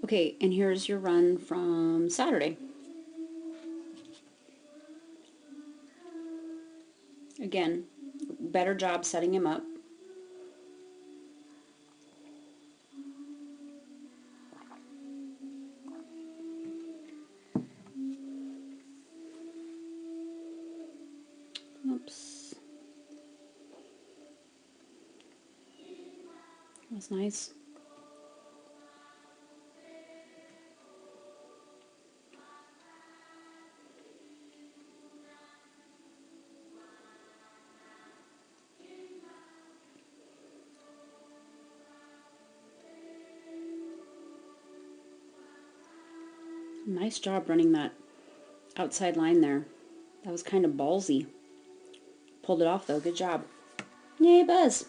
Okay, and here's your run from Saturday. Again, better job setting him up. Oops. That's nice. Nice job running that outside line there. That was kind of ballsy. Pulled it off though. Good job. Yay, Buzz.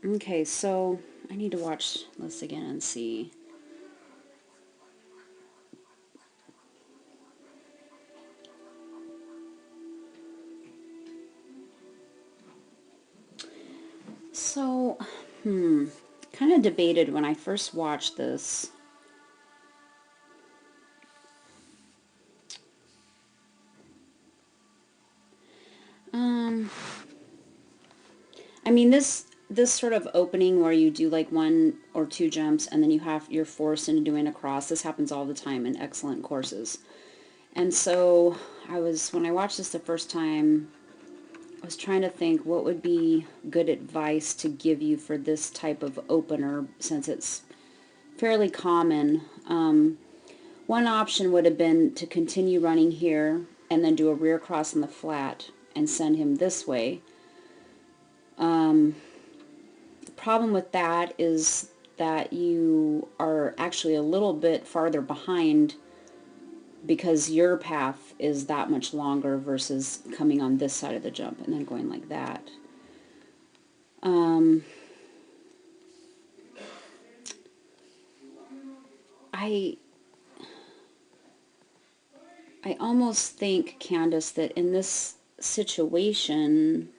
Okay, so I need to watch this again and see. So, kind of debated when I first watched this. I mean, this sort of opening where you do like 1 or 2 jumps and then you're forced into doing a cross. This happens all the time in excellent courses. And so when I watched this the first time, I was trying to think what would be good advice to give you for this type of opener since it's fairly common. One option would have been to continue running here and then do a rear cross on the flat and send him this way. The problem with that is that you are actually a little bit farther behind because your path is that much longer versus coming on this side of the jump and then going like that. I almost think, Candace, that in this situation,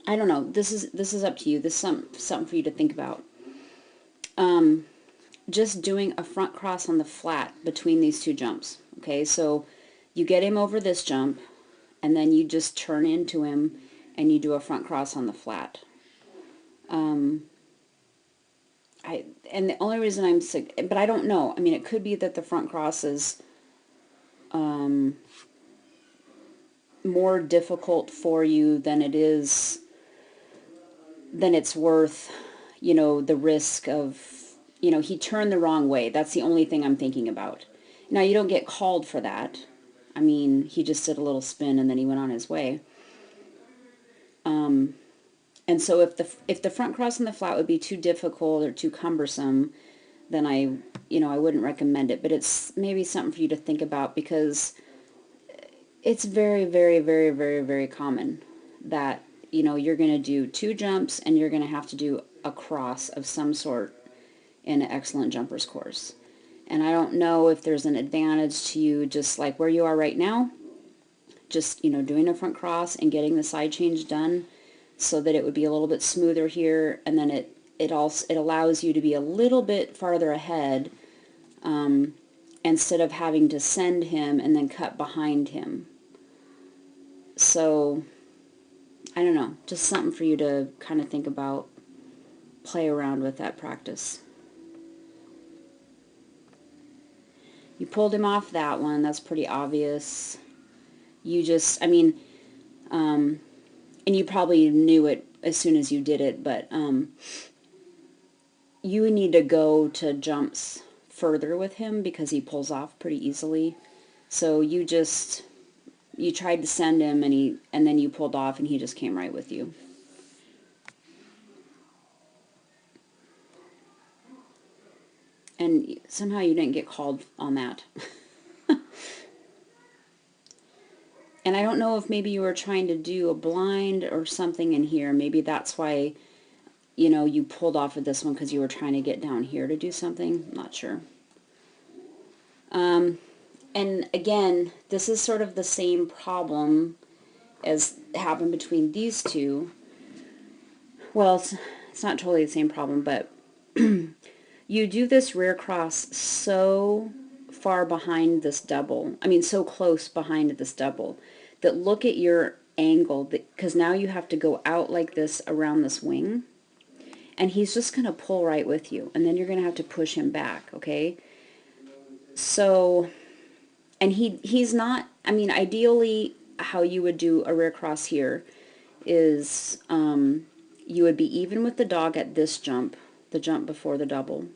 I don't know. This is up to you. This is something for you to think about. Just doing a front cross on the flat between these 2 jumps. Okay, so you get him over this jump, and then you just turn into him, and you do a front cross on the flat. And the only reason I'm sick, but I don't know. I mean, it could be that the front cross is more difficult for you than it's worth, the risk of, he turned the wrong way. That's the only thing I'm thinking about. Now, you don't get called for that. I mean, he just did a little spin and then he went on his way. And so if the front cross on the flat would be too difficult or too cumbersome, then I wouldn't recommend it. But it's maybe something for you to think about because it's very, very, very, very, very common that, you're going to do 2 jumps and you're going to have to do a cross of some sort in an excellent jumpers course. And I don't know if there's an advantage to you just like where you are right now, just, doing a front cross and getting the side change done so that it would be a little bit smoother here, and then it allows you to be a little bit farther ahead instead of having to send him and then cut behind him. So, I don't know, just something for you to kind of think about, play around with that practice. You pulled him off that one, that's pretty obvious. You just, I mean, and you probably knew it as soon as you did it, but you would need to go to jumps further with him because he pulls off pretty easily. So you tried to send him and then you pulled off and he just came right with you. And somehow you didn't get called on that. And I don't know if maybe you were trying to do a blind or something in here. Maybe that's why, you pulled off of this one because you were trying to get down here to do something. I'm not sure. And again, this is sort of the same problem as happened between these two. Well, it's It's not totally the same problem, but you do this rear cross so far behind this double, I mean so close behind this double, that look at your angle, because now you have to go out like this around this wing, and he's just going to pull right with you, and then you're going to have to push him back, okay? So, and he's not, I mean, ideally how you would do a rear cross here is you would be even with the dog at this jump, the jump before the double,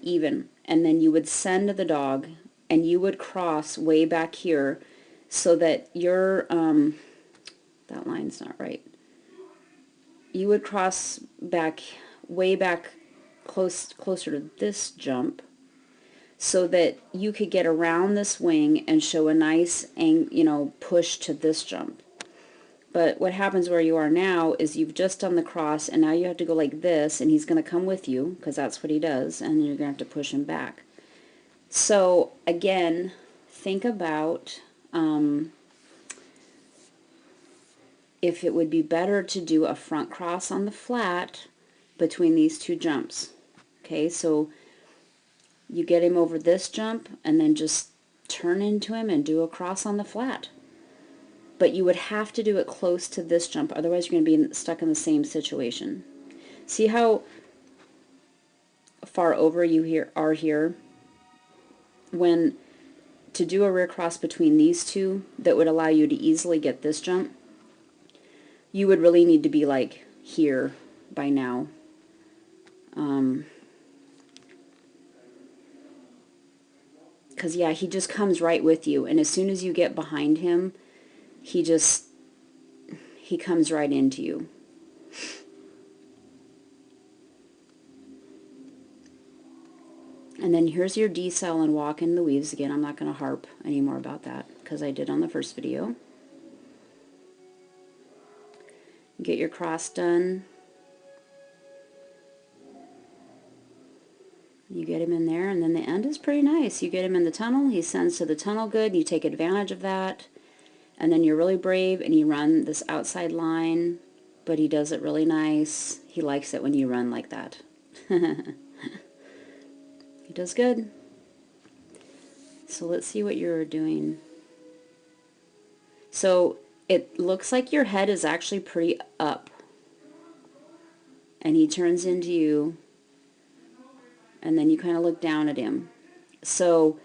even, and then you would send the dog and you would cross way back here so that your that line's not right. You would cross back way back closer to this jump so that you could get around this wing and show a nice push to this jump. But what happens where you are now is you've just done the cross, and now you have to go like this, and he's going to come with you, because that's what he does, and you're going to have to push him back. So, again, think about if it would be better to do a front cross on the flat between these two jumps. Okay, so you get him over this jump, and then just turn into him and do a cross on the flat. But you would have to do it close to this jump, otherwise you're going to be stuck in the same situation. See how far over you are here? When to do a rear cross between these two that would allow you to easily get this jump, you would really need to be like here by now. Because yeah, he just comes right with you, and as soon as you get behind him, he comes right into you. And then here's your decel and walk in the weaves again. I'm not going to harp anymore about that because I did on the first video. Get your cross done. You get him in there, and then the end is pretty nice. You get him in the tunnel, he sends to the tunnel good, and you take advantage of that. And then you're really brave, and you run this outside line, but he does it really nice. He likes it when you run like that. He does good. So let's see what you're doing. So it looks like your head is actually pretty up. And he turns into you, and then you kind of look down at him. So,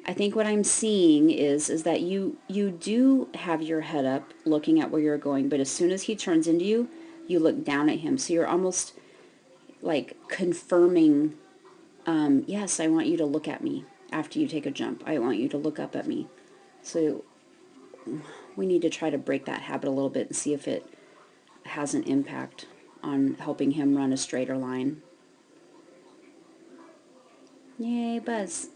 I think what I'm seeing is that you do have your head up looking at where you're going, but as soon as he turns into you, you look down at him. So you're almost like confirming, yes, I want you to look at me after you take a jump. I want you to look up at me. So we need to try to break that habit a little bit and see if it has an impact on helping him run a straighter line. Yay, Buzz.